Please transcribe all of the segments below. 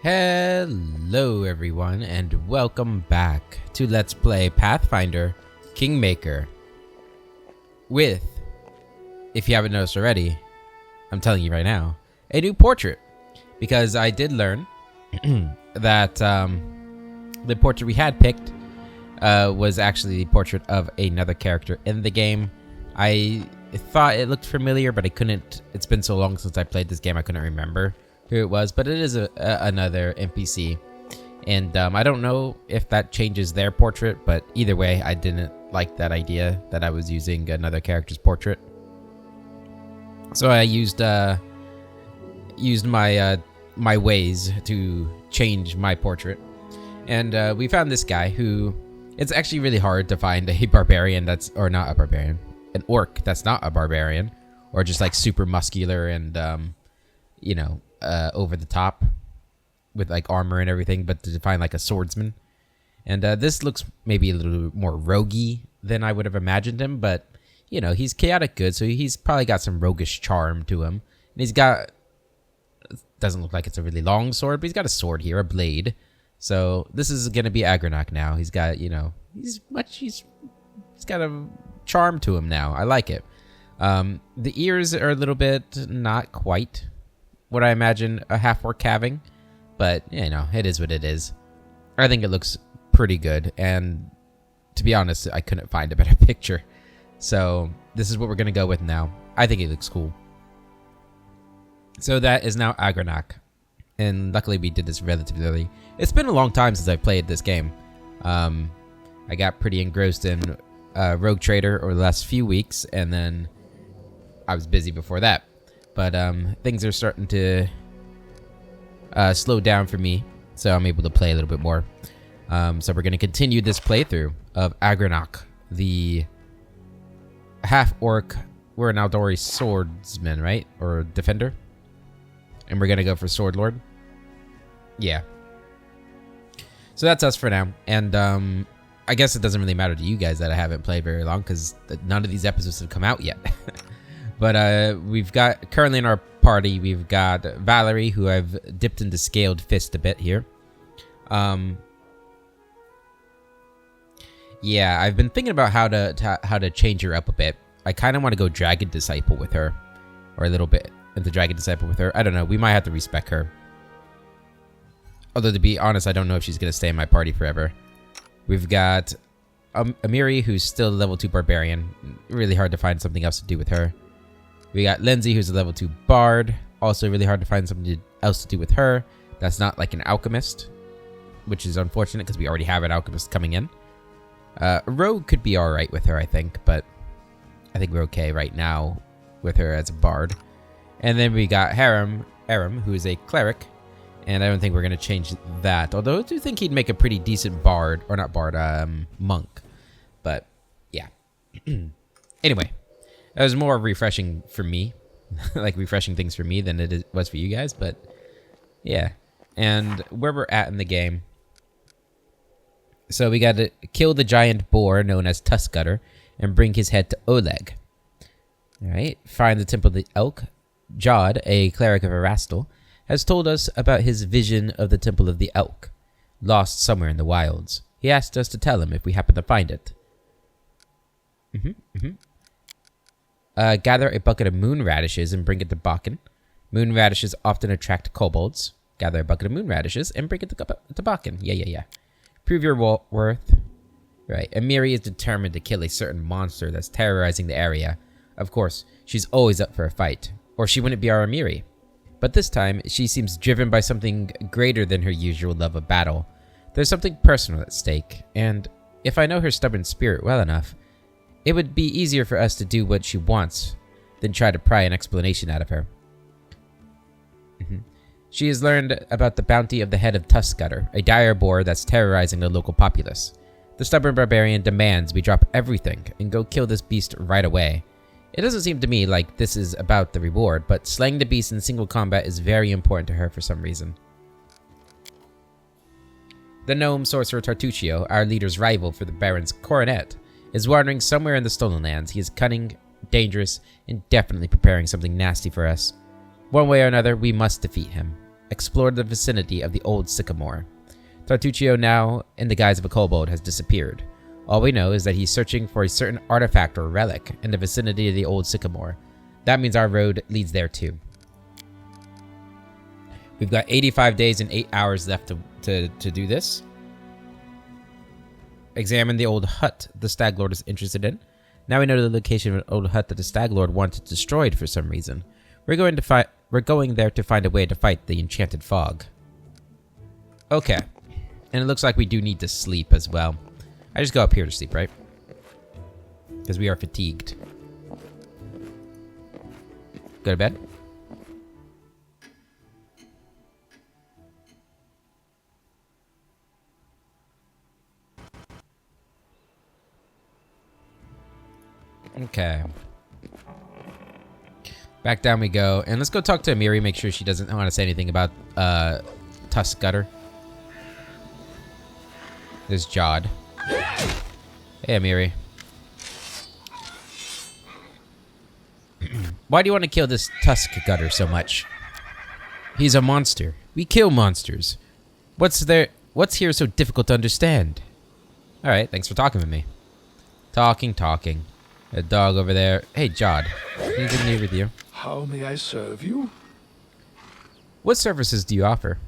Hello everyone and welcome back to Let's Play Pathfinder Kingmaker with, if you haven't noticed already, I'm telling you right now, a new portrait. Because I did learn that the portrait we had picked was actually the portrait of another character in the game. I thought it looked familiar, but I couldn't, it's been so long since I played this game I couldn't remember who it was, but it is another NPC, and I don't know if that changes their portrait, but either way, I didn't like that idea that I was using another character's portrait, so I used my my ways to change my portrait, and we found this guy who, it's actually really hard to find a barbarian that's, or not a barbarian, an orc that's not a barbarian, or just like super muscular and you know, over the top with like armor and everything, but to find like a swordsman. And this looks maybe a little more roguey than I would have imagined him, but you know, he's chaotic good, so he's probably got some roguish charm to him. And he's got, doesn't look like it's a really long sword, but he's got a sword here, a blade. So this is gonna be Agranok now. He's got, you know, he's got a charm to him now. I like it. The ears are a little bit not quite what I imagine a half-orc having, but you know, it is what it is. I think it looks pretty good, and to be honest, I couldn't find a better picture. So this is what we're gonna go with now. I think it looks cool. So that is now Agranok, and luckily we did this relatively early. It's been a long time since I played this game. I got pretty engrossed in Rogue Trader over the last few weeks, and then I was busy before that. But things are starting to slow down for me, so I'm able to play a little bit more. So we're going to continue this playthrough of Agranok, the half-orc. We're an Aldori swordsman, right? Or defender? And we're going to go for Sword Lord? Yeah. So that's us for now. And I guess it doesn't really matter to you guys that I haven't played very long, because none of these episodes have come out yet. But we've got, currently in our party, we've got Valerie, who I've dipped into Scaled Fist a bit here. Yeah, I've been thinking about how to change her up a bit. I kind of want to go Dragon Disciple with her, or a little bit into Dragon Disciple with her. I don't know, we might have to respec her. Although, to be honest, I don't know if she's going to stay in my party forever. We've got Amiri, who's still a level 2 Barbarian. Really hard to find something else to do with her. We got Lindsay, who's a level 2 Bard. Also really hard to find something else to do with her. That's not like an Alchemist, which is unfortunate because we already have an Alchemist coming in. Rogue could be alright with her, I think, but I think we're okay right now with her as a Bard. And then we got Aram, who is a Cleric, and I don't think we're going to change that. Although I do think he'd make a pretty decent Bard, or not Bard, Monk. But, yeah. Anyway. That was more refreshing for me, like refreshing things for me than it was for you guys, but yeah. And where we're at in the game. So we got to kill the giant boar known as Tuskgutter and bring his head to Oleg. Alright, find the Temple of the Elk. Jod, a cleric of Erastil, has told us about his vision of the Temple of the Elk, lost somewhere in the wilds. He asked us to tell him if we happen to find it. Gather a bucket of moon radishes and bring it to Bakken. Moon radishes often attract kobolds. Gather a bucket of moon radishes and bring it to Bakken. Yeah. Prove your worth. Right. Amiri is determined to kill a certain monster that's terrorizing the area. Of course, she's always up for a fight, or she wouldn't be our Amiri. But this time, she seems driven by something greater than her usual love of battle. There's something personal at stake, and if I know her stubborn spirit well enough, it would be easier for us to do what she wants than try to pry an explanation out of her. She has learned about the bounty of the head of Tuskgutter, a dire boar that's terrorizing the local populace. The stubborn barbarian demands we drop everything and go kill this beast right away. It doesn't seem to me like this is about the reward, but slaying the beast in single combat is very important to her for some reason. The gnome sorcerer Tartuccio, our leader's rival for the Baron's coronet, is wandering somewhere in the Stolen Lands. He is cunning, dangerous, and definitely preparing something nasty for us. One way or another, we must defeat him. explored the vicinity of the old sycamore. Tartuccio, now in the guise of a kobold, has disappeared. All we know is that he's searching for a certain artifact or relic in the vicinity of the old sycamore. That means our road leads there too. We've got 85 days and 8 hours left to do this. Examine the old hut the Stag Lord is interested in. Now we know the location of an old hut that the Stag Lord wanted destroyed for some reason. We're going there to find a way to fight the enchanted fog. Okay. And it looks like we do need to sleep as well. I just go up here to sleep, right? Because we are fatigued. Go to bed. Okay. Back down we go. And let's go talk to Amiri, make sure she doesn't want to say anything about Tusk Gutter. There's Jod. Hey, Amiri. Why do you want to kill this Tusk Gutter so much? He's a monster. We kill monsters. What's here so difficult to understand? Alright, thanks for talking with me. Talking. A dog over there. Hey, Jod. Anything new with you? How may I serve you? What services do you offer?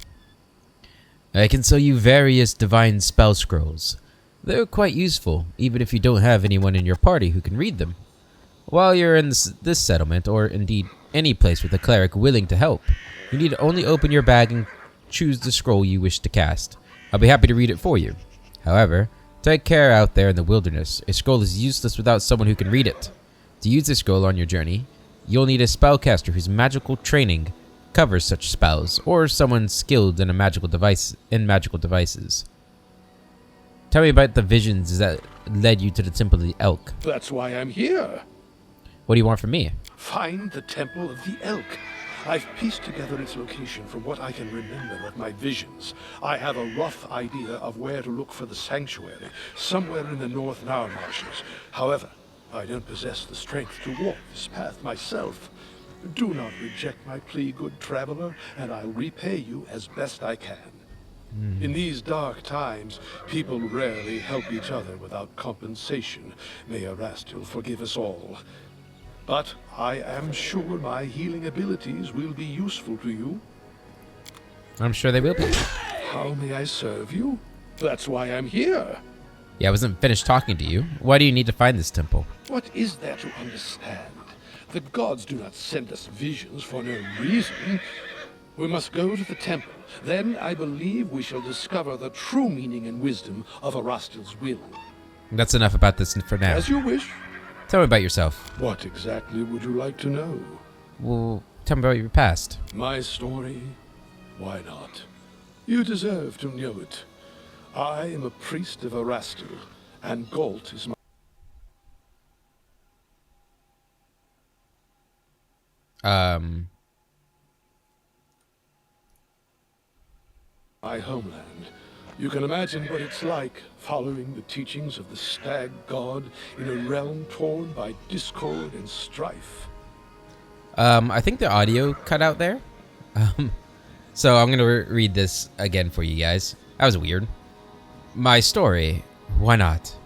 I can sell you various divine spell scrolls. They're quite useful, even if you don't have anyone in your party who can read them. While you're in this settlement, or indeed any place with a cleric willing to help, you need to only open your bag and choose the scroll you wish to cast. I'll be happy to read it for you. However, take care out there in the wilderness. A scroll is useless without someone who can read it. To use the scroll on your journey, you'll need a spellcaster whose magical training covers such spells, or someone skilled in magical devices. Tell me about the visions that led you to the Temple of the Elk. That's why I'm here. What do you want from me? Find the Temple of the Elk. I've pieced together its location from what I can remember of my visions. I have a rough idea of where to look for the sanctuary, somewhere in the North Nile marshes. However, I don't possess the strength to walk this path myself. Do not reject my plea, good traveler, and I'll repay you as best I can. In these dark times, people rarely help each other without compensation. May Erastil forgive us all. But I am sure my healing abilities will be useful to you. I'm sure they will be. How may I serve you? That's why I'm here. Yeah, I wasn't finished talking to you. Why do you need to find this temple? What is there to understand? The gods do not send us visions for no reason. We must go to the temple. Then I believe we shall discover the true meaning and wisdom of Erastil's will. That's enough about this for now. As you wish. Tell me about yourself. What exactly would you like to know? Well, tell me about your past. My story? Why not? You deserve to know it. I am a priest of Erastil, and Galt is my homeland. You can imagine what it's like following the teachings of the Stag God in a realm torn by discord and strife. I think the audio cut out there. So I'm gonna read this again for you guys. That was weird. My story. Why not?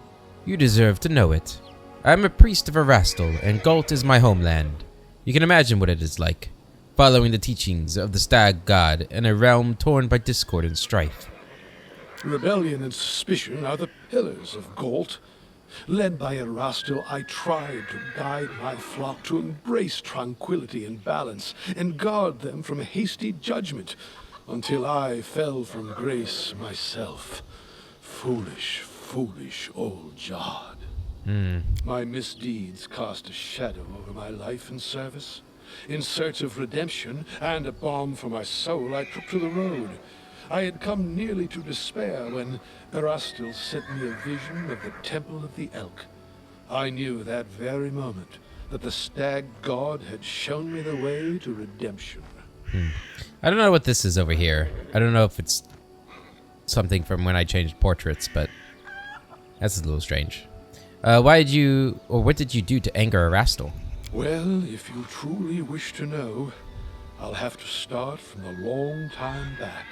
You deserve to know it. I am a priest of Erastil, and Galt is my homeland. You can imagine what it is like, following the teachings of the Stag God in a realm torn by discord and strife. Rebellion and suspicion are the pillars of Galt. Led by Erastil, I tried to guide my flock to embrace tranquility and balance, and guard them from hasty judgment, until I fell from grace myself. Foolish, foolish old Jod. My misdeeds cast a shadow over my life and service. In search of redemption and a balm for my soul, I took to the road. I had come nearly to despair when Erastil sent me a vision of the Temple of the Elk. I knew that very moment that the Stag God had shown me the way to redemption. I don't know what this is over here. I don't know if it's something from when I changed portraits, but that's a little strange. What did you do to anger Erastil? Well, if you truly wish to know, I'll have to start from a long time back.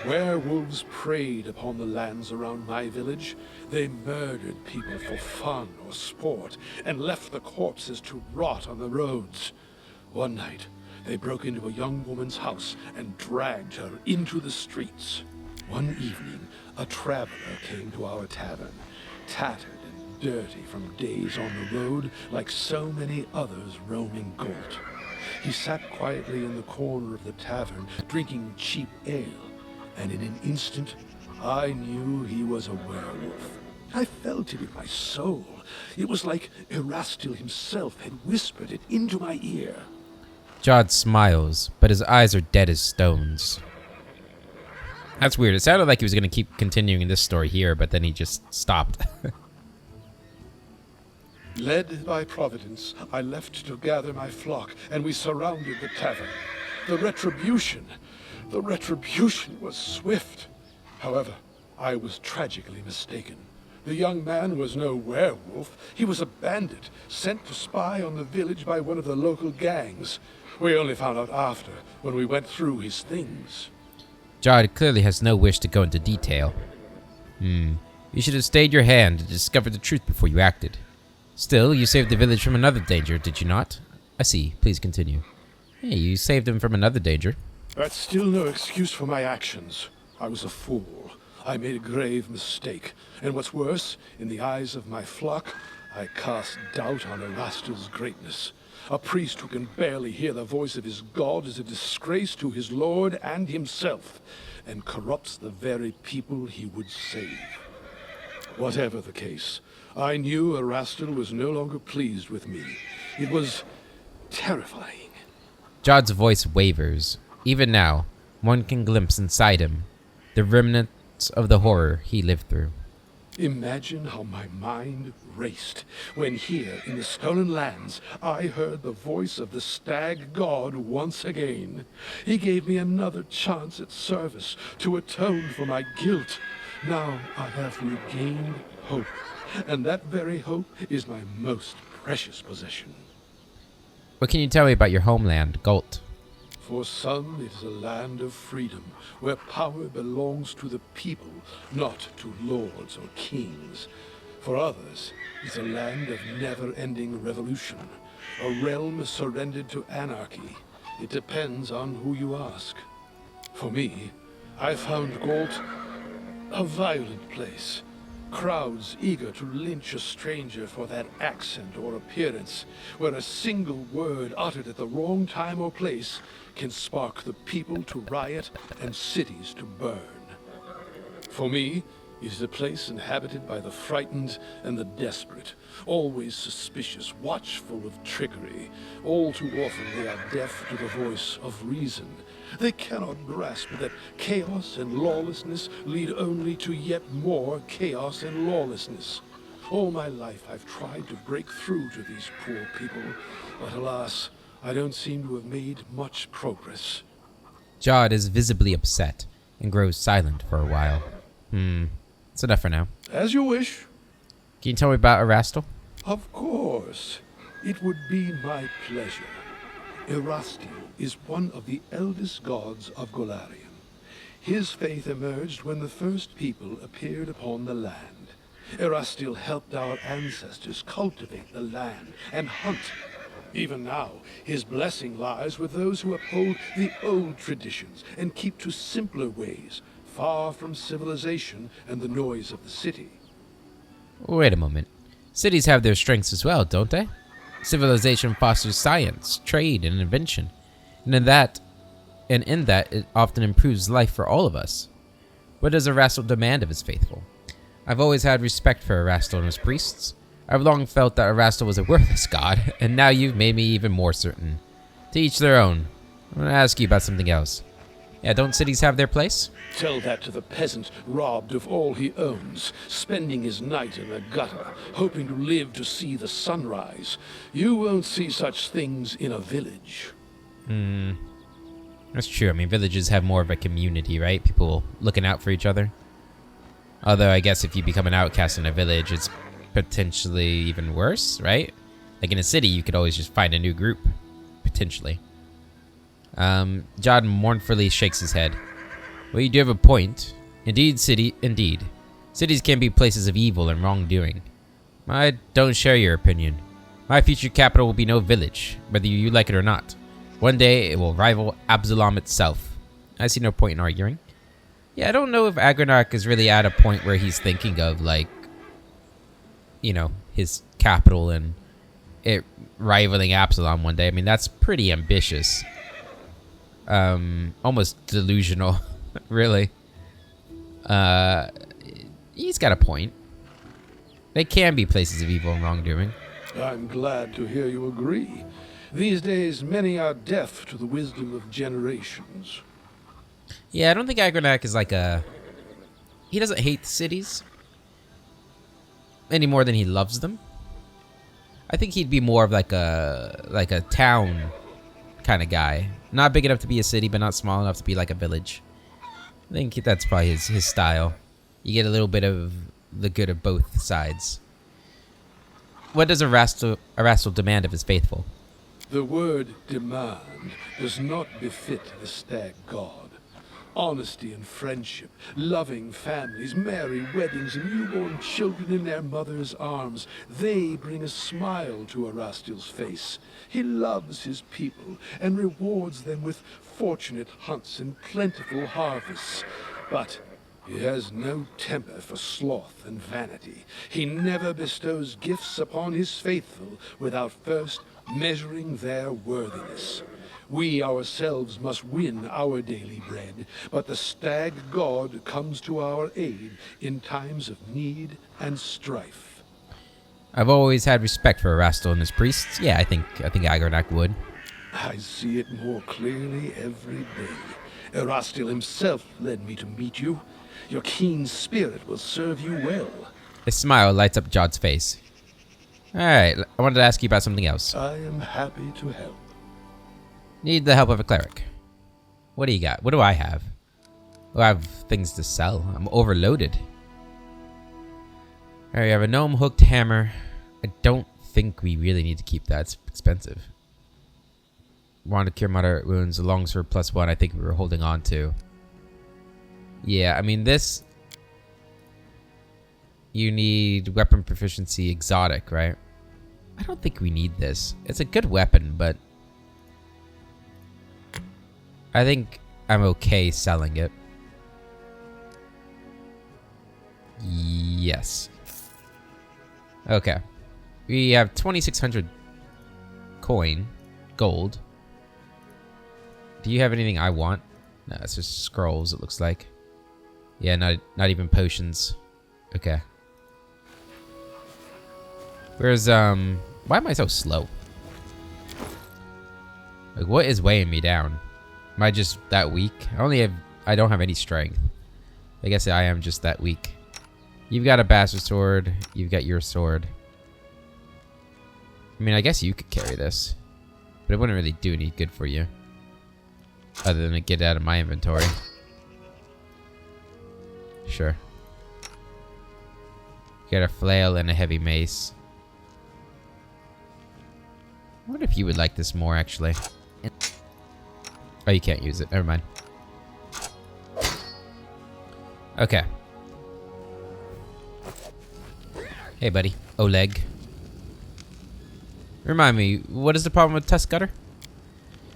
Werewolves preyed upon the lands around my village. They murdered people for fun or sport, and left the corpses to rot on the roads. One night, they broke into a young woman's house and dragged her into the streets. One evening, a traveler came to our tavern, tattered and dirty from days on the road like so many others roaming Gold. He sat quietly in the corner of the tavern, drinking cheap ale, and in an instant, I knew he was a werewolf. I felt it in my soul. It was like Erastil himself had whispered it into my ear. Jod smiles, but his eyes are dead as stones. That's weird. It sounded like he was going to keep continuing this story here, but then he just stopped. Led by Providence, I left to gather my flock, and we surrounded the tavern. The retribution was swift. However, I was tragically mistaken. The young man was no werewolf. He was a bandit, sent to spy on the village by one of the local gangs. We only found out after, when we went through his things. Jod clearly has no wish to go into detail. You should have stayed your hand and discovered the truth before you acted. Still, you saved the village from another danger, did you not? I see. Please continue. Hey, you saved him from another danger. That's still no excuse for my actions. I was a fool. I made a grave mistake. And what's worse, in the eyes of my flock, I cast doubt on Erastil's greatness. A priest who can barely hear the voice of his god is a disgrace to his lord and himself, and corrupts the very people he would save. Whatever the case, I knew Erastil was no longer pleased with me. It was terrifying. Jod's voice wavers. Even now, one can glimpse inside him the remnants of the horror he lived through. Imagine how my mind raced when here in the Stolen Lands I heard the voice of the stag god once again. He gave me another chance at service to atone for my guilt. Now I have regained hope, and that very hope is my most precious possession. What can you tell me about your homeland, Gult? For some, it is a land of freedom, where power belongs to the people, not to lords or kings. For others, it's a land of never-ending revolution, a realm surrendered to anarchy. It depends on who you ask. For me, I found Galt a violent place. Crowds eager to lynch a stranger for that accent or appearance, where a single word uttered at the wrong time or place can spark the people to riot and cities to burn. For me, it is a place inhabited by the frightened and the desperate, always suspicious, watchful of trickery. All too often they are deaf to the voice of reason. They cannot grasp that chaos and lawlessness lead only to yet more chaos and lawlessness. All my life I've tried to break through to these poor people, but alas, I don't seem to have made much progress. Jod is visibly upset and grows silent for a while. It's enough for now. As you wish. Can you tell me about Erastil? Of course. It would be my pleasure. Erastil is one of the eldest gods of Golarion. His faith emerged when the first people appeared upon the land. Erastil helped our ancestors cultivate the land and hunt. Even now, his blessing lies with those who uphold the old traditions and keep to simpler ways, far from civilization and the noise of the city. Wait a moment. Cities have their strengths as well, don't they? Civilization fosters science, trade, and invention. And in that, it often improves life for all of us. What does Erastil demand of his faithful? I've always had respect for Erastil and his priests. I've long felt that Erastil was a worthless god, and now you've made me even more certain. To each their own. I'm going to ask you about something else. Yeah, don't cities have their place? Tell that to the peasant robbed of all he owns, spending his night in the gutter, hoping to live to see the sunrise. You won't see such things in a village. That's true. I mean, villages have more of a community, right? People looking out for each other. Although, I guess if you become an outcast in a village, it's potentially even worse, right? Like in a city, you could always just find a new group, potentially. John mournfully shakes his head. Well, you do have a point. Indeed. Cities can be places of evil and wrongdoing. I don't share your opinion. My future capital will be no village, whether you like it or not. One day, it will rival Absalom itself. I see no point in arguing. Yeah, I don't know if Agronach is really at a point where he's thinking of, like, you know, his capital and it rivaling Absalom one day. I mean, that's pretty ambitious. Almost delusional, really. He's got a point. They can be places of evil and wrongdoing. I'm glad to hear you agree. These days, many are deaf to the wisdom of generations. Yeah, I don't think Agronach is like a... He doesn't hate cities any more than he loves them. I think he'd be more of like a town kind of guy. Not big enough to be a city, but not small enough to be like a village. I think that's probably his style. You get a little bit of the good of both sides. What does Erastil demand of his faithful? The word demand does not befit the stag god. Honesty and friendship, loving families, merry weddings, and newborn children in their mother's arms, they bring a smile to Erastil's face. He loves his people and rewards them with fortunate hunts and plentiful harvests. But he has no temper for sloth and vanity. He never bestows gifts upon his faithful without first measuring their worthiness. We ourselves must win our daily bread, but the stag god comes to our aid in times of need and strife. I've always had respect for Erastil and his priests. Yeah, I think Agronach would. I see it more clearly every day. Erastil himself led me to meet you. Your keen spirit will serve you well. A smile lights up Jod's face. Alright, I wanted to ask you about something else. I am happy to help. Need the help of a cleric. What do you got? What do I have? Well, I have things to sell. I'm overloaded. Alright, I have a gnome-hooked hammer. I don't think we really need to keep that. It's expensive. Want to cure moderate wounds. A longsword +1 I think we were holding on to. Yeah, I mean this... You need weapon proficiency exotic, right? I don't think we need this. It's a good weapon, but... I think I'm okay selling it. Yes. Okay. We have 2,600 gold. Do you have anything I want? No, it's just scrolls, it looks like. Yeah, not even potions. Okay. Where's, why am I so slow? Like, what is weighing me down? Am I just that weak? I don't have any strength. I guess I am just that weak. You've got a bastard sword. You've got your sword. I mean, I guess you could carry this. But it wouldn't really do any good for you. Other than to get it out of my inventory. Sure. Got a flail and a heavy mace. I wonder if you would like this more, actually. Oh, you can't use it. Never mind. Okay. Hey, buddy. Oleg. Remind me, what is the problem with Tuskgutter?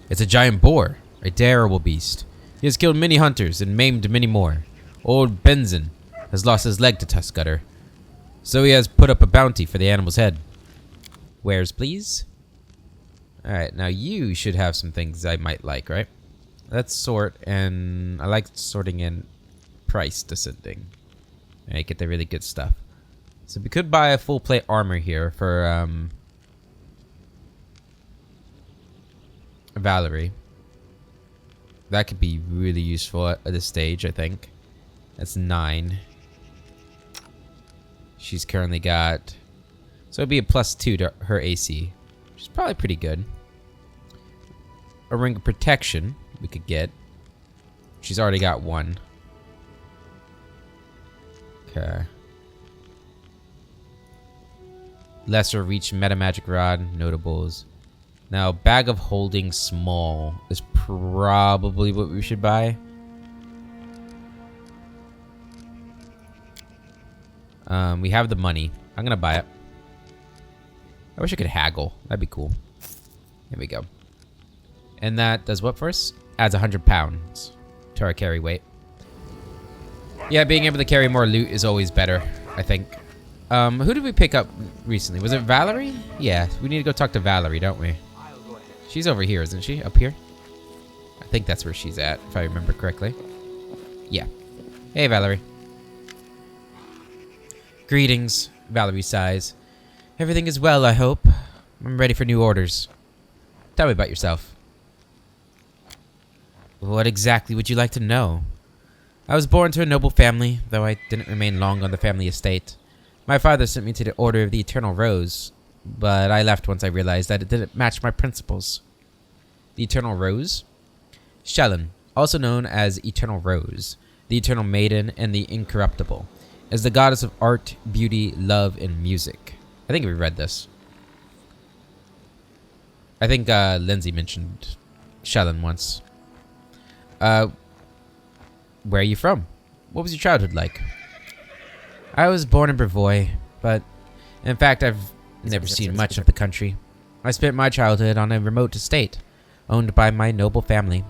It's a giant boar. A terrible beast. He has killed many hunters and maimed many more. Old Benzin has lost his leg to Tuskgutter. So he has put up a bounty for the animal's head. Wares, please? Alright, now you should have some things I might like, right? Let's sort, and I like sorting in price descending. Alright, get the really good stuff. So we could buy a full plate armor here for Valerie. That could be really useful at this stage, I think. That's 9. She's currently got... So it'd be a +2 to her AC. Which is probably pretty good. A ring of protection we could get. She's already got 1. Okay. Lesser reach meta magic rod, notables. Now, bag of holding small is probably what we should buy. We have the money. I'm gonna buy it. I wish I could haggle. That'd be cool. Here we go. And that does what for us? Adds 100 pounds to our carry weight. Yeah, being able to carry more loot is always better, I think. Who did we pick up recently? Was it Valerie? Yeah, we need to go talk to Valerie, don't we? She's over here, isn't she? Up here? I think that's where she's at, if I remember correctly. Yeah. Hey, Valerie. Greetings, Valerie sighs. Everything is well, I hope. I'm ready for new orders. Tell me about yourself. What exactly would you like to know? I was born to a noble family, though I didn't remain long on the family estate. My father sent me to the Order of the Eternal Rose, but I left once I realized that it didn't match my principles. The Eternal Rose? Shellen, also known as Eternal Rose, the Eternal Maiden, and the Incorruptible, is the goddess of art, beauty, love, and music. I think we read this. I think Lindsay mentioned Shellen once. Where are you from? What was your childhood like? I was born in Brevoy, but in fact I've never seen much of the country. I spent my childhood on a remote estate, owned by my noble family.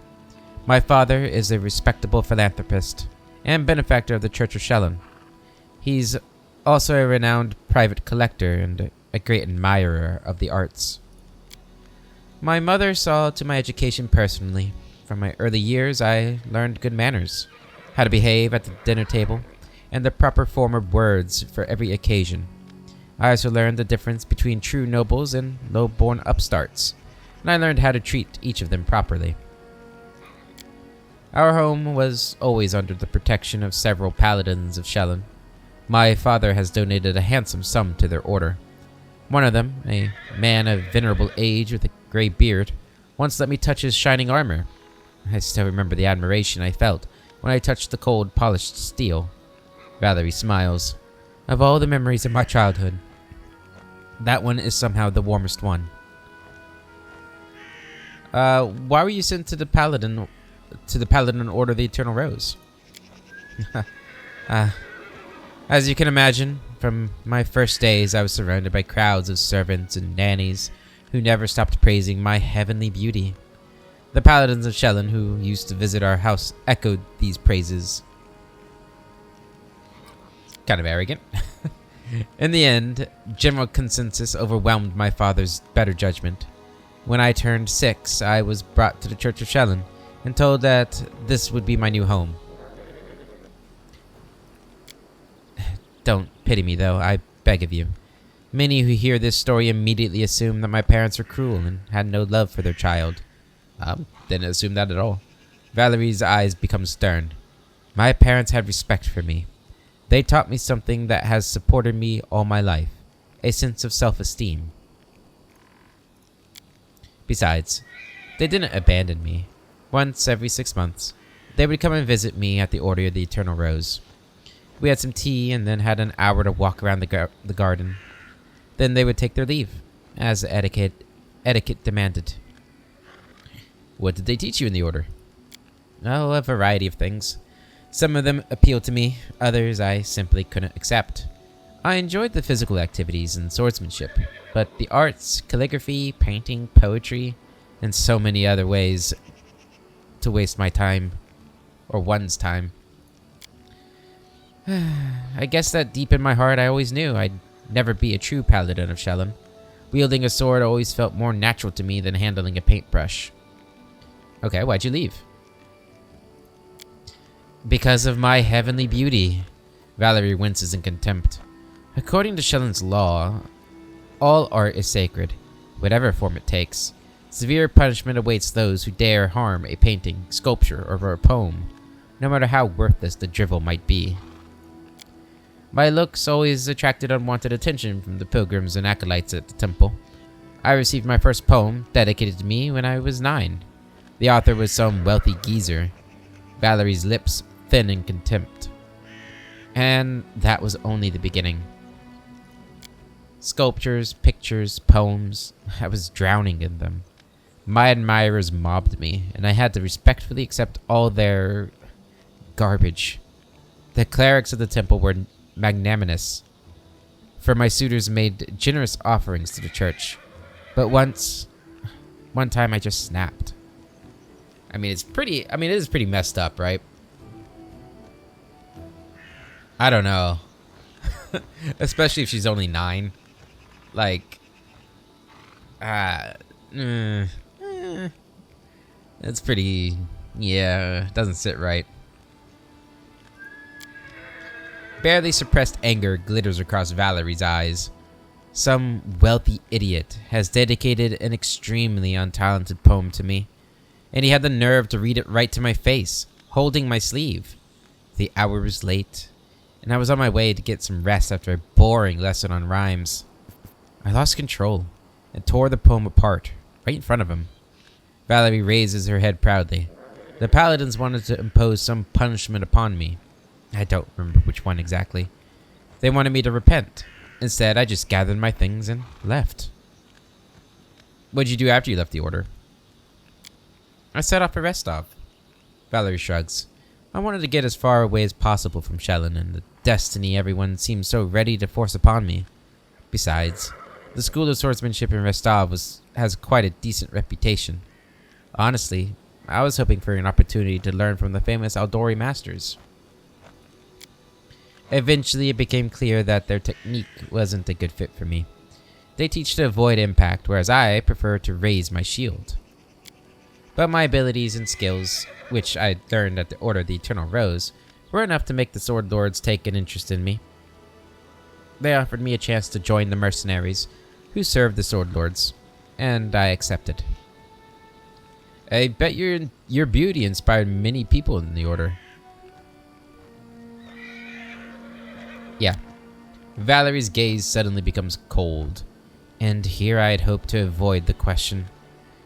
My father is a respectable philanthropist and benefactor of the Church of Shellen. He's also a renowned private collector and a great admirer of the arts. My mother saw to my education personally. From my early years, I learned good manners, how to behave at the dinner table, and the proper form of words for every occasion. I also learned the difference between true nobles and low-born upstarts, and I learned how to treat each of them properly. Our home was always under the protection of several paladins of Shellen. My father has donated a handsome sum to their order. One of them, a man of venerable age with a gray beard, once let me touch his shining armor. I still remember the admiration I felt when I touched the cold, polished steel. Valerie smiles. Of all the memories of my childhood, that one is somehow the warmest one. Why were you sent to the Paladin Order of the Eternal Rose? As you can imagine, from my first days I was surrounded by crowds of servants and nannies who never stopped praising my heavenly beauty. The paladins of Shellen who used to visit our house echoed these praises. Kind of arrogant. In the end, general consensus overwhelmed my father's better judgment. When I turned 6, I was brought to the Church of Shellen and told that this would be my new home. Don't pity me, though, I beg of you. Many who hear this story immediately assume that my parents were cruel and had no love for their child. Didn't assume that at all. Valerie's eyes become stern. My parents had respect for me. They taught me something that has supported me all my life, a sense of self-esteem. Besides, they didn't abandon me. Once every 6 months, they would come and visit me at the Order of the Eternal Rose. We had some tea and then had an hour to walk around the garden. Then they would take their leave, as etiquette demanded. What did they teach you in the order? Oh, a variety of things. Some of them appealed to me, others I simply couldn't accept. I enjoyed the physical activities and swordsmanship, but the arts, calligraphy, painting, poetry, and so many other ways to waste my time, or one's time. I guess that deep in my heart I always knew I'd never be a true paladin of Shellen. Wielding a sword always felt more natural to me than handling a paintbrush. Okay, why'd you leave? Because of my heavenly beauty. Valerie winces in contempt. According to Shellen's law, all art is sacred, whatever form it takes. Severe punishment awaits those who dare harm a painting, sculpture, or a poem, no matter how worthless the drivel might be. My looks always attracted unwanted attention from the pilgrims and acolytes at the temple. I received my first poem, dedicated to me, when I was 9. The author was some wealthy geezer. Valerie's lips thin in contempt. And that was only the beginning. Sculptures, pictures, poems, I was drowning in them. My admirers mobbed me, and I had to respectfully accept all their garbage. The clerics of the temple were magnanimous, for my suitors made generous offerings to the church. But one time I just snapped. I mean, it is pretty messed up, right? I don't know. Especially if she's only 9. Like, it's pretty, yeah, doesn't sit right. Barely suppressed anger glitters across Valerie's eyes. Some wealthy idiot has dedicated an extremely untalented poem to me, and he had the nerve to read it right to my face, holding my sleeve. The hour was late, and I was on my way to get some rest after a boring lesson on rhymes. I lost control and tore the poem apart right in front of him. Valerie raises her head proudly. The paladins wanted to impose some punishment upon me. I don't remember which one exactly. They wanted me to repent. Instead, I just gathered my things and left. What'd you do after you left the order? I set off for Restov. Valerie shrugs. I wanted to get as far away as possible from Shellen and the destiny everyone seemed so ready to force upon me. Besides, the School of Swordsmanship in Restov has quite a decent reputation. Honestly, I was hoping for an opportunity to learn from the famous Aldori masters. Eventually, it became clear that their technique wasn't a good fit for me. They teach to avoid impact, whereas I prefer to raise my shield. But my abilities and skills, which I learned at the Order of the Eternal Rose, were enough to make the Sword Lords take an interest in me. They offered me a chance to join the mercenaries who served the Sword Lords, and I accepted. I bet your beauty inspired many people in the Order. Yeah. Valerie's gaze suddenly becomes cold, and here I had hoped to avoid the question.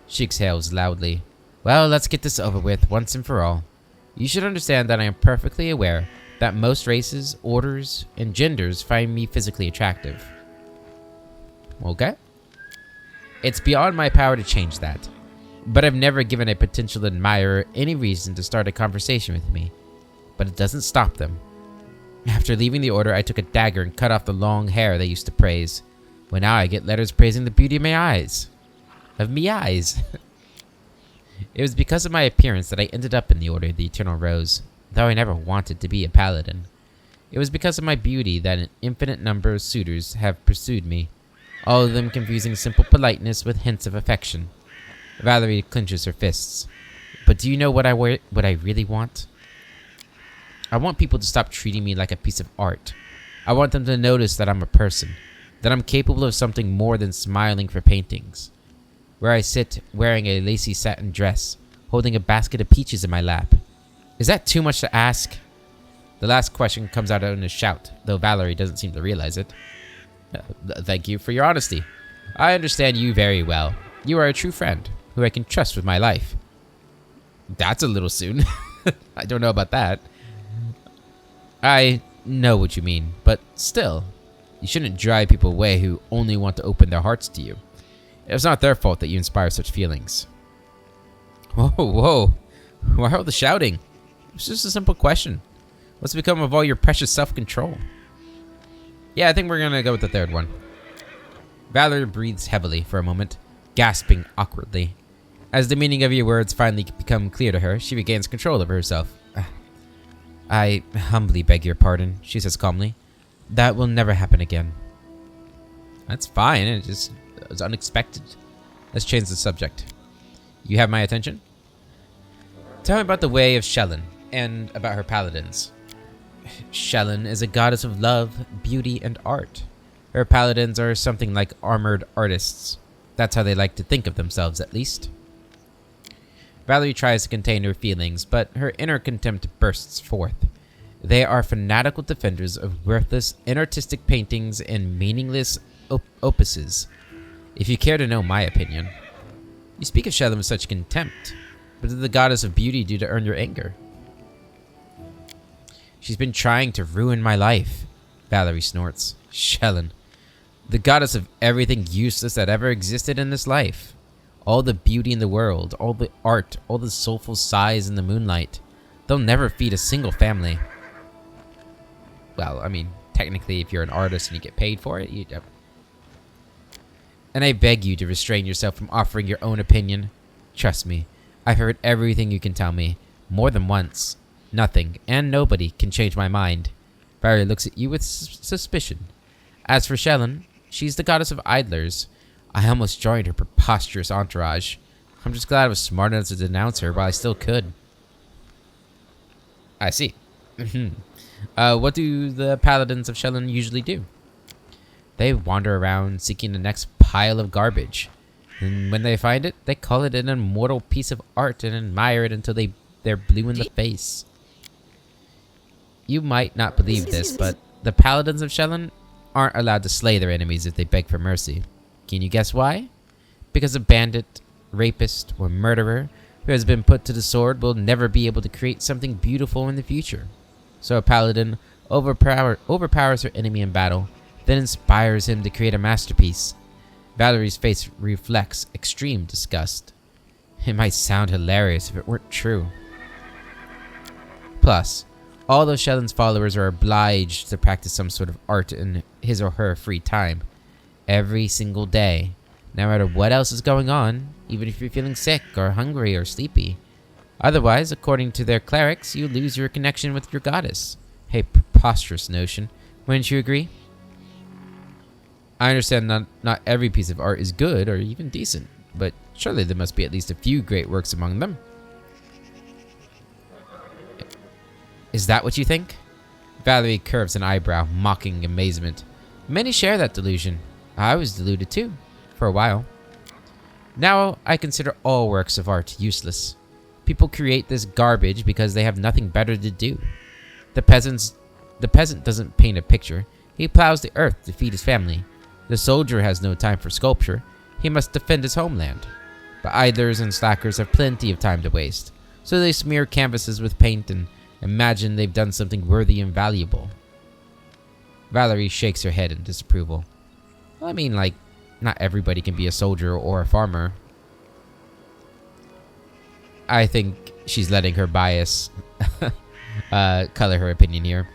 She exhales loudly. Well, let's get this over with once and for all. You should understand that I am perfectly aware that most races, orders, and genders find me physically attractive. Okay? It's beyond my power to change that, but I've never given a potential admirer any reason to start a conversation with me. But it doesn't stop them. After leaving the order, I took a dagger and cut off the long hair they used to praise. Well, now I get letters praising the beauty of my eyes. Of me eyes. It was because of my appearance that I ended up in the Order of the Eternal Rose, though I never wanted to be a paladin. It was because of my beauty that an infinite number of suitors have pursued me, all of them confusing simple politeness with hints of affection. Valerie clenches her fists. But do you know what I really want? I want people to stop treating me like a piece of art. I want them to notice that I'm a person, that I'm capable of something more than smiling for paintings. Where I sit wearing a lacy satin dress, holding a basket of peaches in my lap. Is that too much to ask? The last question comes out in a shout, though Valerie doesn't seem to realize it. Thank you for your honesty. I understand you very well. You are a true friend, who I can trust with my life. That's a little soon. I don't know about that. I know what you mean, but still, you shouldn't drive people away who only want to open their hearts to you. It's not their fault that you inspire such feelings. Whoa. Why all the shouting? It's just a simple question. What's become of all your precious self-control? Yeah, I think we're gonna go with the third one. Valerie breathes heavily for a moment, gasping awkwardly. As the meaning of your words finally become clear to her, she regains control over herself. I humbly beg your pardon, she says calmly. That will never happen again. That's fine, it was unexpected. Let's change the subject. You have my attention? Tell me about the way of Shellen, and about her paladins. Shellen is a goddess of love, beauty, and art. Her paladins are something like armored artists. That's how they like to think of themselves, at least. Valerie tries to contain her feelings, but her inner contempt bursts forth. They are fanatical defenders of worthless, inartistic paintings and meaningless opuses. If you care to know my opinion. You speak of Shellen with such contempt. What did the goddess of beauty do to earn your anger? She's been trying to ruin my life, Valerie snorts. Shellen, the goddess of everything useless that ever existed in this life. All the beauty in the world, all the art, all the soulful sighs in the moonlight. They'll never feed a single family. Well, I mean, technically, if you're an artist and you get paid for it, you do. And I beg you to restrain yourself from offering your own opinion. Trust me, I've heard everything you can tell me, more than once. Nothing, and nobody, can change my mind. Barry looks at you with suspicion. As for Shellen, she's the goddess of idlers. I almost joined her preposterous entourage. I'm just glad I was smart enough to denounce her while I still could. I see. What do the paladins of Shellen usually do? They wander around seeking the next pile of garbage. And when they find it, they call it an immortal piece of art and admire it until they're blue in the face. You might not believe this, but the paladins of Shellen aren't allowed to slay their enemies if they beg for mercy. Can you guess why? Because a bandit, rapist, or murderer who has been put to the sword will never be able to create something beautiful in the future. So a paladin overpowers her enemy in battle, then inspires him to create a masterpiece. Valerie's face reflects extreme disgust. It might sound hilarious if it weren't true. Plus, all of Shellen's followers are obliged to practice some sort of art in his or her free time. Every single day. No matter what else is going on, even if you're feeling sick or hungry or sleepy. Otherwise, according to their clerics, you lose your connection with your goddess. A preposterous notion. Wouldn't you agree? I understand not every piece of art is good or even decent, but surely there must be at least a few great works among them. Is that what you think? Valerie curves an eyebrow, mocking amazement. Many share that delusion. I was deluded too, for a while. Now I consider all works of art useless. People create this garbage because they have nothing better to do. The peasant doesn't paint a picture. He plows the earth to feed his family. The soldier has no time for sculpture. He must defend his homeland. But idlers and slackers have plenty of time to waste, so they smear canvases with paint and imagine they've done something worthy and valuable. Valerie shakes her head in disapproval. Well, I mean, like, not everybody can be a soldier or a farmer. I think she's letting her bias color her opinion here.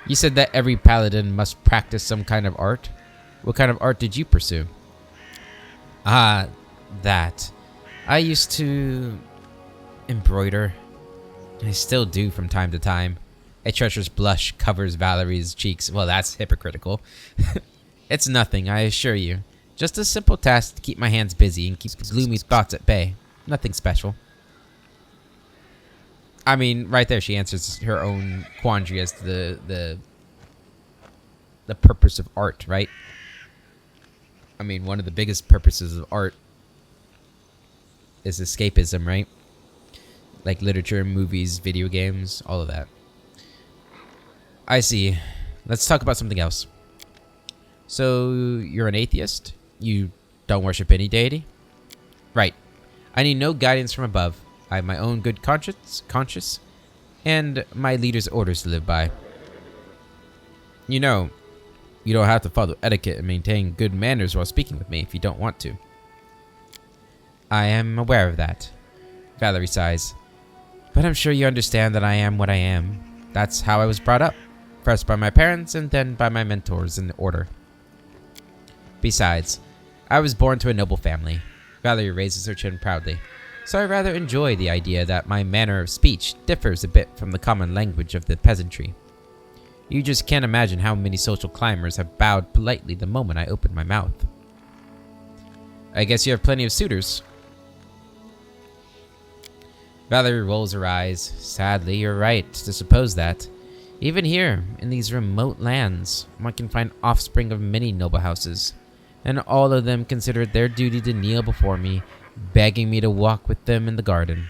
You said that every paladin must practice some kind of art. What kind of art did you pursue? That. I used to embroider. I still do from time to time. A treacherous blush covers Valerie's cheeks. Well, that's hypocritical. It's nothing, I assure you. Just a simple task to keep my hands busy and keep gloomy thoughts at bay. Nothing special. I mean, right there she answers her own quandary as to the purpose of art, right? I mean, one of the biggest purposes of art is escapism, right? Like literature, movies, video games, all of that. I see. Let's talk about something else. So, you're an atheist? You don't worship any deity? Right. I need no guidance from above. I have my own good conscience, and my leader's orders to live by. You know, you don't have to follow etiquette and maintain good manners while speaking with me if you don't want to. I am aware of that. Valerie sighs. But I'm sure you understand that I am what I am. That's how I was brought up. First by my parents and then by my mentors in the order. Besides, I was born to a noble family. Valerie raises her chin proudly. So I rather enjoy the idea that my manner of speech differs a bit from the common language of the peasantry. You just can't imagine how many social climbers have bowed politely the moment I opened my mouth. I guess you have plenty of suitors. Valerie rolls her eyes. Sadly, you're right to suppose that. Even here, in these remote lands, one can find offspring of many noble houses, and all of them consider it their duty to kneel before me, begging me to walk with them in the garden.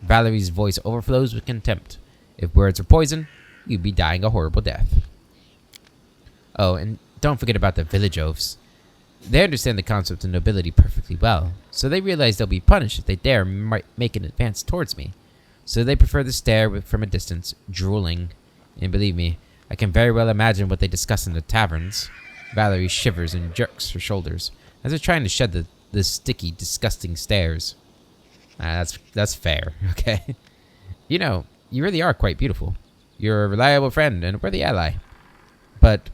Valerie's voice overflows with contempt. If words are poison, you'd be dying a horrible death. Oh, and don't forget about the village oafs. They understand the concept of nobility perfectly well, so they realize they'll be punished if they dare make an advance towards me. So they prefer to stare from a distance, drooling. And believe me, I can very well imagine what they discuss in the taverns. Valerie shivers and jerks her shoulders, as if trying to shed the sticky, disgusting stares. That's fair, okay? You know, you really are quite beautiful. You're a reliable friend and a worthy ally. But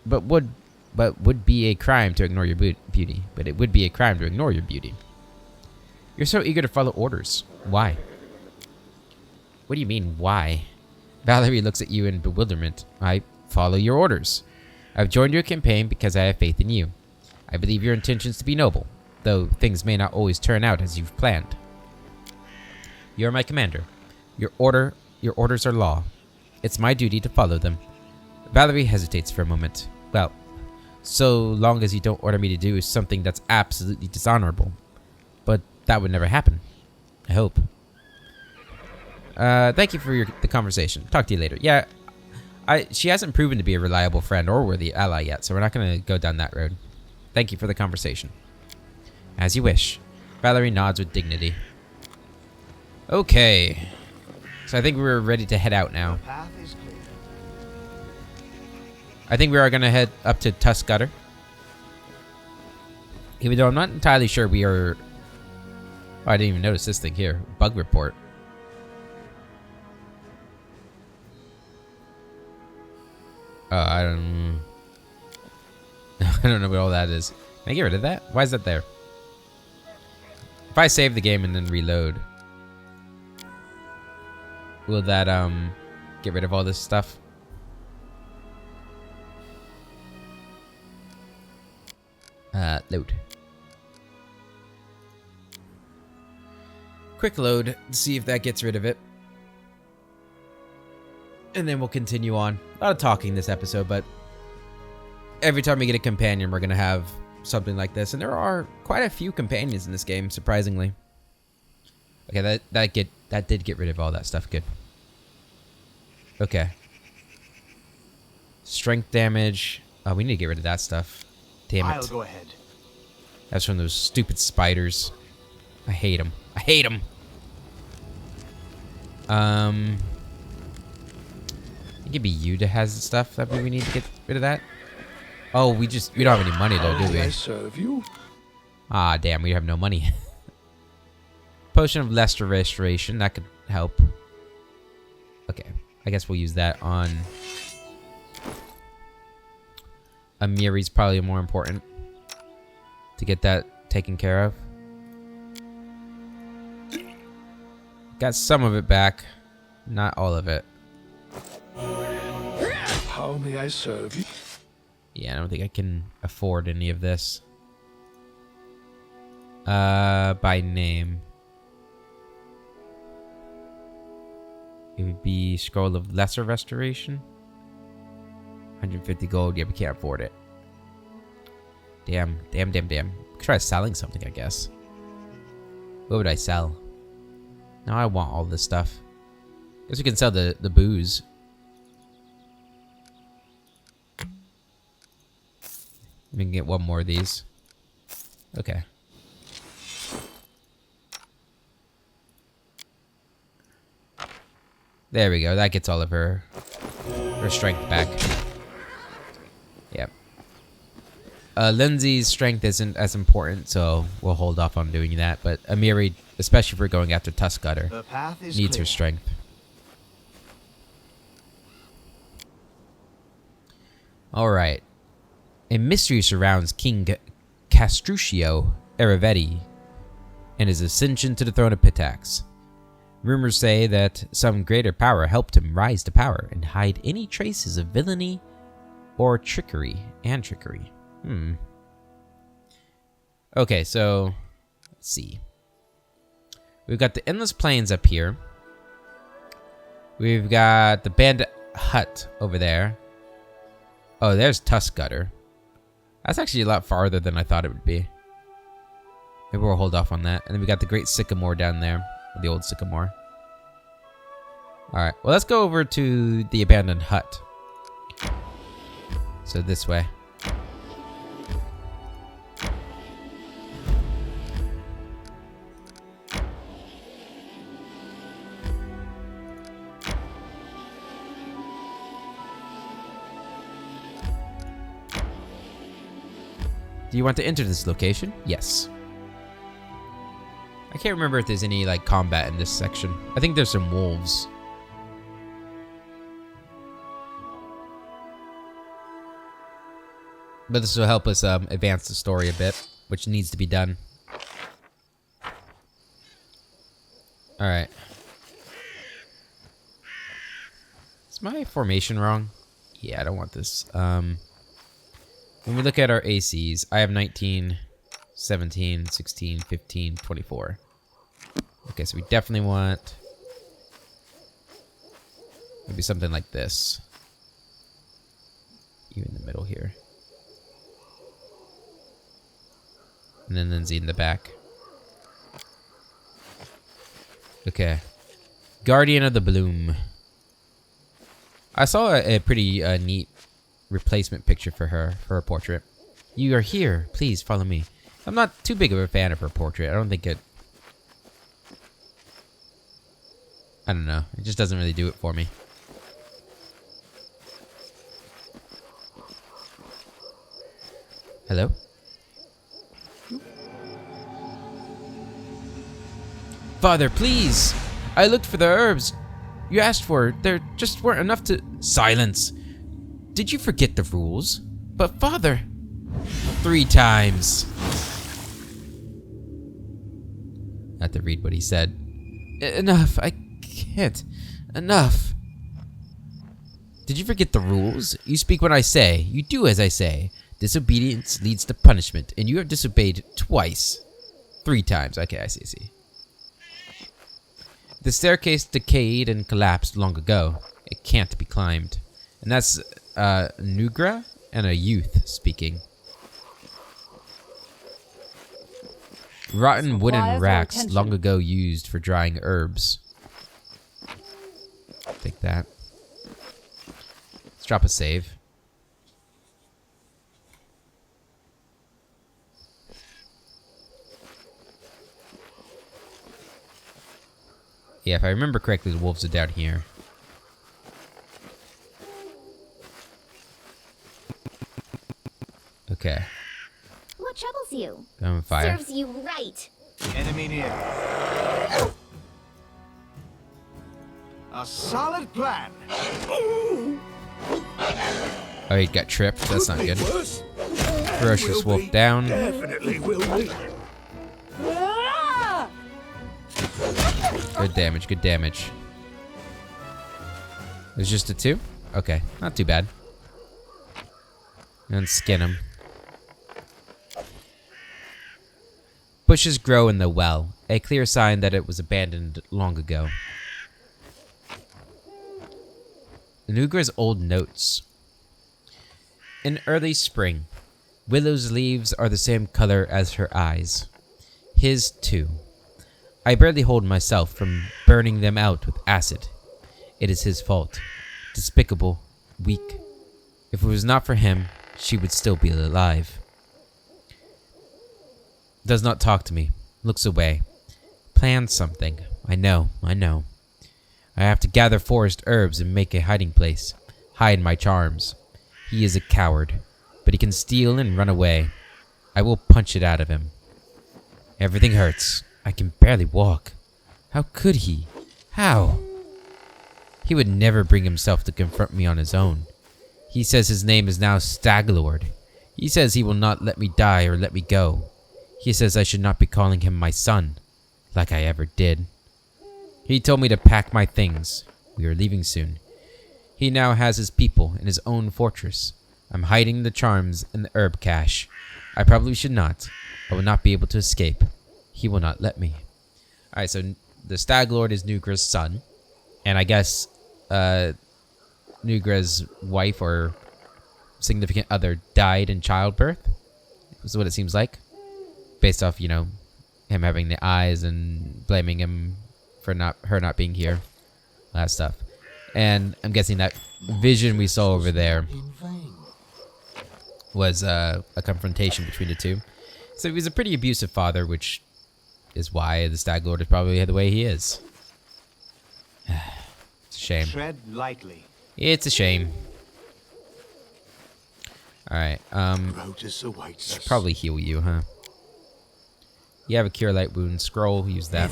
would be a crime to ignore your beauty. But it would be a crime to ignore your beauty. You're so eager to follow orders. Why? What do you mean, why? Valerie looks at you in bewilderment. I follow your orders. I've joined your campaign because I have faith in you. I believe your intentions to be noble, though things may not always turn out as you've planned. You're my commander. Your orders are law. It's my duty to follow them. Valerie hesitates for a moment. Well, so long as you don't order me to do something that's absolutely dishonorable. But that would never happen. I hope. Thank you for the conversation. Talk to you later. Yeah, she hasn't proven to be a reliable friend or worthy ally yet, so we're not going to go down that road. Thank you for the conversation. As you wish. Valerie nods with dignity. Okay. So I think we're ready to head out now. I think we are going to head up to Tuskgutter. Even though I'm not entirely sure we are... Oh, I didn't even notice this thing here. Bug report. I don't... I don't know what all that is. Can I get rid of that? Why is that there? If I save the game and then reload, will that get rid of all this stuff? Load. Quick load to see if that gets rid of it. And then we'll continue on. A lot of talking this episode, but every time we get a companion, we're going to have something like this. And there are quite a few companions in this game, surprisingly. Okay, that did get rid of all that stuff. Good. Okay. Strength damage. Oh, we need to get rid of that stuff. Damn it. I'll go ahead. That's from those stupid spiders. I hate them. I hate them. I think it'd be you that has the stuff that we need to get rid of that. Oh, we don't have any money though, do we? I serve you? Ah, damn, we have no money. Potion of lesser restoration, that could help. Okay, I guess we'll use that on... Amiri's probably more important to get that taken care of. Got some of it back, not all of it. How may I serve you? Yeah, I don't think I can afford any of this. By name. It would be Scroll of Lesser Restoration. 150 gold. Yeah, we can't afford it. Damn. Try selling something, I guess. What would I sell? Now I want all this stuff. Guess we can sell the booze. We can get one more of these. Okay. There we go. That gets all of her strength back. Yep. Lindsay's strength isn't as important, so we'll hold off on doing that. But Amiri, especially if we're going after Tuskgutter, needs her strength. Alright. A mystery surrounds King Castruccio Erivetti and his ascension to the throne of Pitax. Rumors say that some greater power helped him rise to power and hide any traces of villainy or trickery. Okay, so let's see. We've got the Endless Plains up here. We've got the Bandit Hut over there. Oh, there's Tuskgutter. That's actually a lot farther than I thought it would be. Maybe we'll hold off on that. And then we got the Great Sycamore down there. The old Sycamore. Alright, well, let's go over to the Abandoned Hut. So this way. Do you want to enter this location? Yes. I can't remember if there's any like combat in this section. I think there's some wolves. But this will help us advance the story a bit, which needs to be done. Alright. Is my formation wrong? Yeah, I don't want this. When we look at our ACs, I have 19, 17, 16, 15, 24. Okay, so we definitely want maybe something like this. You in the middle here. And then Lindsay in the back. Okay. Guardian of the Bloom. I saw a pretty neat replacement picture for her portrait. You are here. Please follow me. I'm not too big of a fan of her portrait. I don't think it... I don't know. It just doesn't really do it for me. Hello? Father, please! I looked for the herbs you asked for. There just weren't enough to... Silence! Did you forget the rules? But Father... 3 times. I have to read what he said. Enough. I can't. Enough. Did you forget the rules? You speak when I say. You do as I say. Disobedience leads to punishment, and you have disobeyed twice. 3 times. Okay, I see. The staircase decayed and collapsed long ago. It can't be climbed. And that's Nugra and a youth speaking. Rotten wooden racks long ago used for drying herbs. Take that. Let's drop a save. Yeah, if I remember correctly, the wolves are down here. Okay. What troubles you? I'm on fire. Serves you right. Enemy near. A solid plan. Oh, he got tripped. That's not good. Ferocious wolf down. Definitely will be. Good damage, good damage. There's just a 2? Okay, not too bad. And skin him. Bushes grow in the well, a clear sign that it was abandoned long ago. Nugra's old notes. In early spring, Willow's leaves are the same color as her eyes. His too. I barely hold myself from burning them out with acid. It is his fault. Despicable, weak. If it was not for him, she would still be alive. Does not talk to me. Looks away. Plans something. I know. I have to gather forest herbs and make a hiding place. Hide my charms. He is a coward, but he can steal and run away. I will punch it out of him. Everything hurts. I can barely walk. How could he? How? He would never bring himself to confront me on his own. He says his name is now Staglord. He says he will not let me die or let me go. He says I should not be calling him my son, like I ever did. He told me to pack my things. We are leaving soon. He now has his people in his own fortress. I'm hiding the charms in the herb cache. I probably should not. I will not be able to escape. He will not let me. Alright, so the Staglord is Nugra's son. And I guess Nugra's wife or significant other died in childbirth. Is what it seems like. Based off, him having the eyes and blaming him for her not being here. All that stuff. And I'm guessing that vision we saw over there was a confrontation between the two. So he was a pretty abusive father, which is why the Staglord is probably the way he is. It's a shame. Tread lightly. It's a shame. Alright, Protus awaits should us. probably heal you, huh? You have a Cure Light Wound scroll, use that.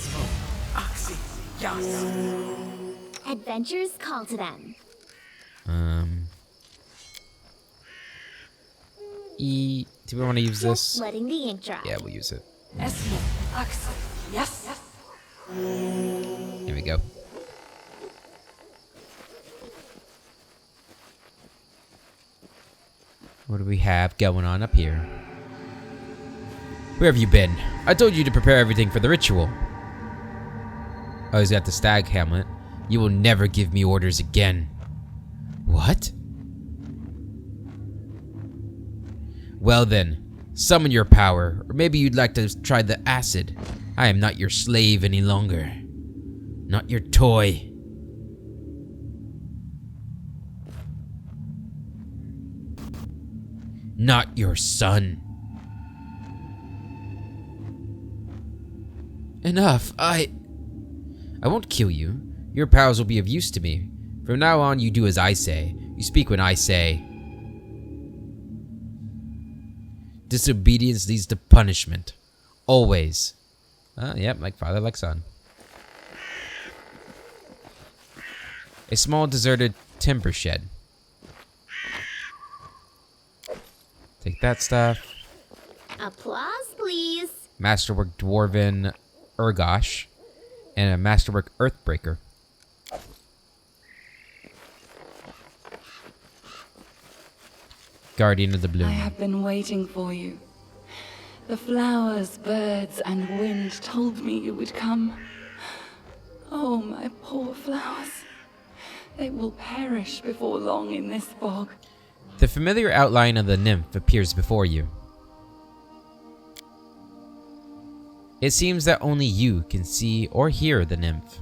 Adventures call to them. Do we want to use Just this? letting the ink dry. Yeah, we'll use it. Yes. Here we go. What do we have going on up here? Where have you been? I told you to prepare everything for the ritual. Oh, he's got the stag hamlet. You will never give me orders again. What? Well then, summon your power, or maybe you'd like to try the acid. I am not your slave any longer. Not your toy. Not your son. Enough, I won't kill you. Your powers will be of use to me. From now on, you do as I say. You speak when I say. Disobedience leads to punishment. Always. Yep, like father, like son. A small deserted timber shed. Take that stuff. Applause, please. Masterwork Dwarven Urgosh. And a Masterwork Earthbreaker. Guardian of the Bloom. I have been waiting for you. The flowers, birds, and wind told me you would come. Oh, my poor flowers. They will perish before long in this bog. The familiar outline of the nymph appears before you. It seems that only you can see or hear the nymph.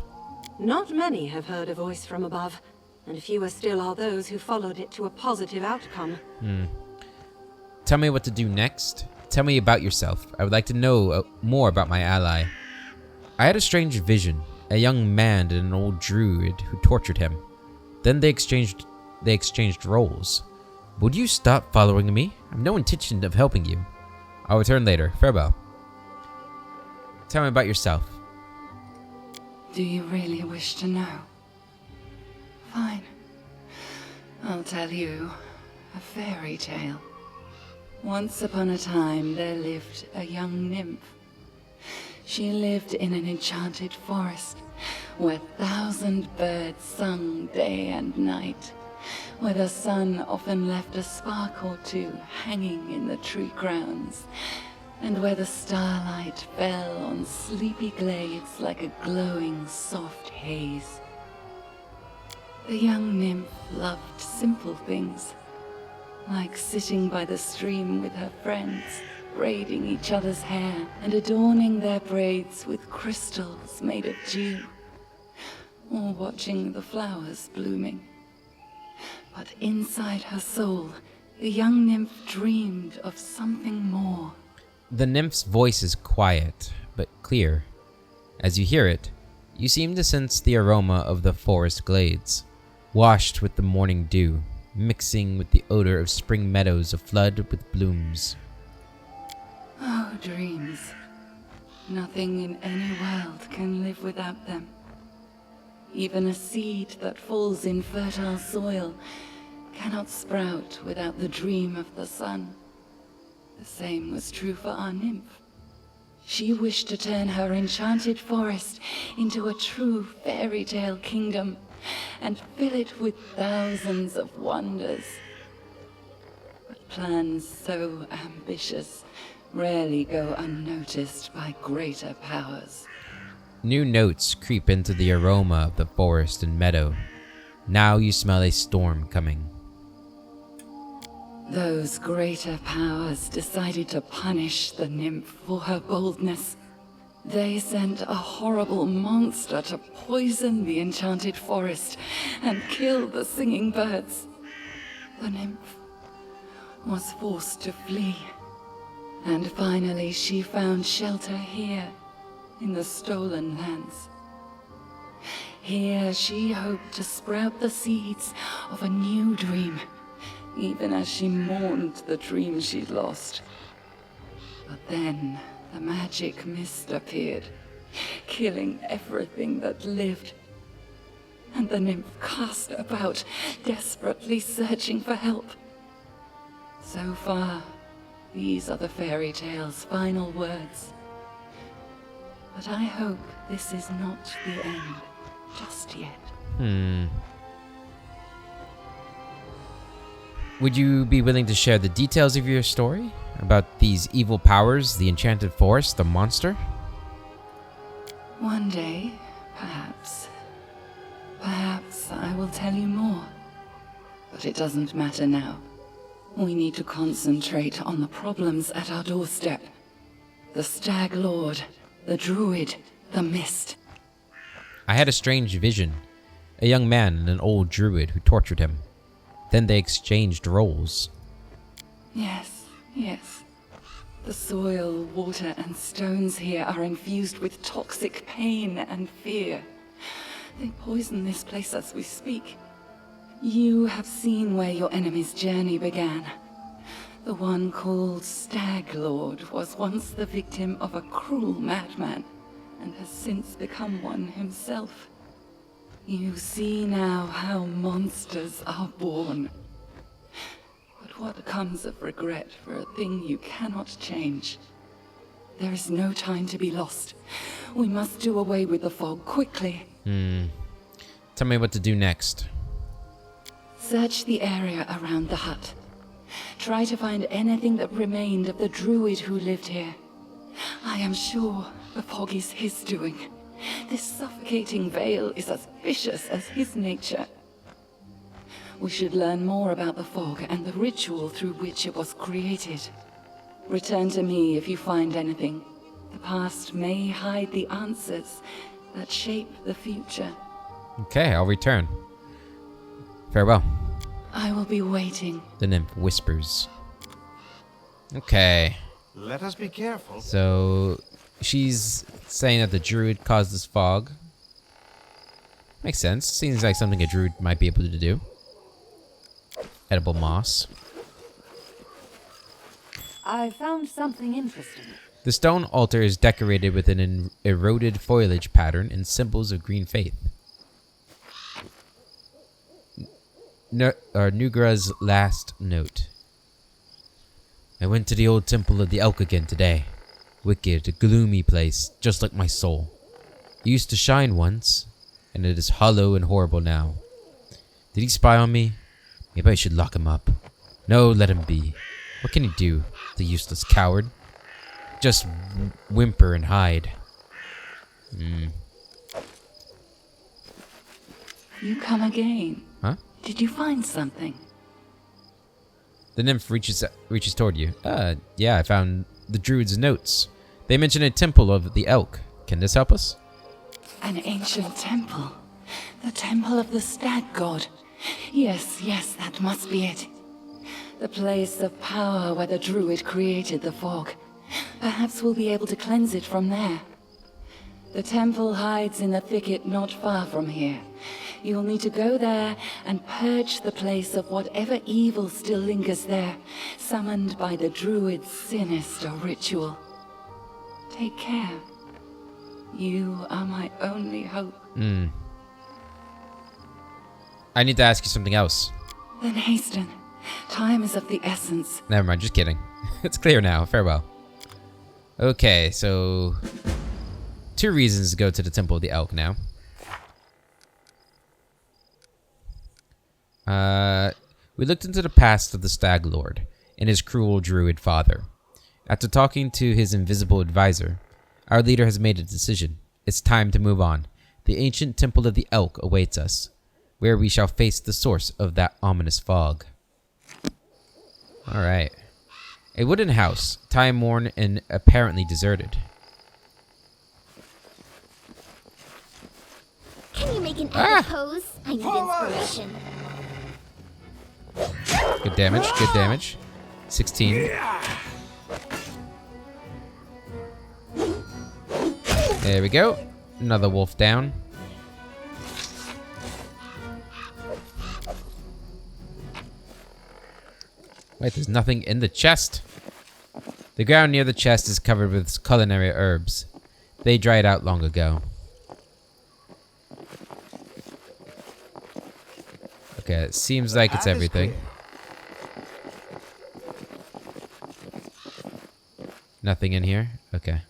Not many have heard a voice from above, and fewer still are those who followed it to a positive outcome. Tell me what to do next. Tell me about yourself. I would like to know more about my ally. I had a strange vision. A young man and an old druid who tortured him. Then they exchanged roles. Would you stop following me? I have no intention of helping you. I'll return later. Farewell. Tell me about yourself. Do you really wish to know? Fine. I'll tell you a fairy tale. Once upon a time, there lived a young nymph. She lived in an enchanted forest, where 1,000 birds sung day and night, where the sun often left a spark or two hanging in the tree crowns, and where the starlight fell on sleepy glades like a glowing soft haze. The young nymph loved simple things, like sitting by the stream with her friends, braiding each other's hair and adorning their braids with crystals made of dew, or watching the flowers blooming. But inside her soul, the young nymph dreamed of something more. The nymph's voice is quiet, but clear. As you hear it, you seem to sense the aroma of the forest glades, washed with the morning dew, mixing with the odor of spring meadows aflood with blooms. Oh, dreams. Nothing in any world can live without them. Even a seed that falls in fertile soil cannot sprout without the dream of the sun. The same was true for our nymph. She wished to turn her enchanted forest into a true fairy tale kingdom and fill it with thousands of wonders. But plans so ambitious rarely go unnoticed by greater powers. New notes creep into the aroma of the forest and meadow. Now you smell a storm coming. Those greater powers decided to punish the nymph for her boldness. They sent a horrible monster to poison the enchanted forest and kill the singing birds. The nymph was forced to flee, and finally she found shelter here in the stolen lands. Here she hoped to sprout the seeds of a new dream, even as she mourned the dream she'd lost. But then the magic mist appeared, killing everything that lived. And the nymph cast about, desperately searching for help. So far, these are the fairy tale's final words. But I hope this is not the end just yet. Would you be willing to share the details of your story? About these evil powers, the enchanted forest, the monster? One day, perhaps. Perhaps I will tell you more. But it doesn't matter now. We need to concentrate on the problems at our doorstep. The Stag Lord, the Druid, the Mist. I had a strange vision. A young man and an old druid who tortured him. Then they exchanged roles. Yes, yes. The soil, water, and stones here are infused with toxic pain and fear. They poison this place as we speak. You have seen where your enemy's journey began. The one called Stag Lord was once the victim of a cruel madman, and has since become one himself. You see now how monsters are born. But what comes of regret for a thing you cannot change? There is no time to be lost. We must do away with the fog quickly. Tell me what to do next. Search the area around the hut. Try to find anything that remained of the druid who lived here. I am sure the fog is his doing. This suffocating veil is as vicious as his nature. We should learn more about the fog and the ritual through which it was created. Return to me if you find anything. The past may hide the answers that shape the future. Okay, I'll return. Farewell. I will be waiting. The nymph whispers. Okay. Let us be careful. So she's saying that the druid caused this fog. Makes sense. Seems like something a druid might be able to do. Edible moss. I found something interesting. The stone altar is decorated with an eroded foliage pattern and symbols of green faith. Nugra's last note. I went to the old temple of the Elk again today. Wicked, a gloomy place, just like my soul. It used to shine once, and it is hollow and horrible now. Did he spy on me? Maybe I should lock him up. No, let him be. What can he do, the useless coward? Just whimper and hide. You come again. Huh? Did you find something? The nymph reaches toward you. Yeah, I found the druid's notes. They mention a temple of the Elk. Can this help us? An ancient temple. The temple of the stag god. Yes, that must be it. The place of power where the druid created the fog. Perhaps we'll be able to cleanse it from there. The temple hides in a thicket not far from here. You'll need to go there and purge the place of whatever evil still lingers there, summoned by the druid's sinister ritual. Take care. You are my only hope. I need to ask you something else. Then hasten. Time is of the essence. Never mind, just kidding. It's clear now. Farewell. Okay, so 2 reasons to go to the Temple of the Elk now. We looked into the past of the Stag Lord and his cruel druid father. After talking to his invisible advisor, our leader has made a decision. It's time to move on. The ancient Temple of the Elk awaits us, where we shall face the source of that ominous fog. Alright. A wooden house, time-worn and apparently deserted. Can you make an epic pose? I need inspiration. Good damage, good damage. 16. There we go. Another wolf down. Wait, there's nothing in the chest. The ground near the chest is covered with culinary herbs. They dried out long ago. Okay, it seems like it's everything. Nothing in here? Okay.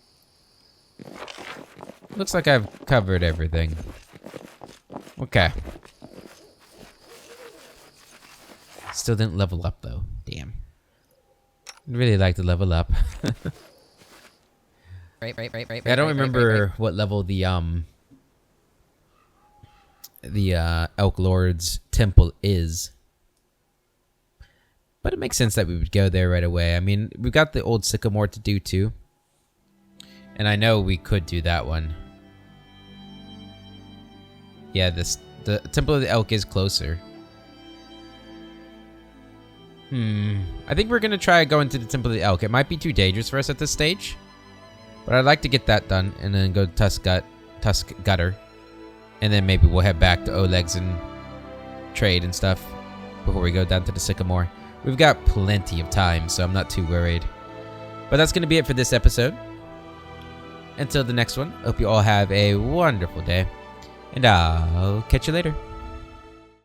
Looks like I've covered everything. Okay. Still didn't level up though. Damn. I'd really like to level up. Right. I don't remember what level the Elk Lord's temple is. But it makes sense that we would go there right away. I mean, we've got the old sycamore to do too. And I know we could do that one. Yeah, the Temple of the Elk is closer. I think we're gonna try going to the Temple of the Elk. It might be too dangerous for us at this stage. But I'd like to get that done and then go to Tusk Gutter. And then maybe we'll head back to Oleg's and trade and stuff before we go down to the Sycamore. We've got plenty of time, so I'm not too worried. But that's going to be it for this episode. Until the next one, hope you all have a wonderful day. And I'll catch you later.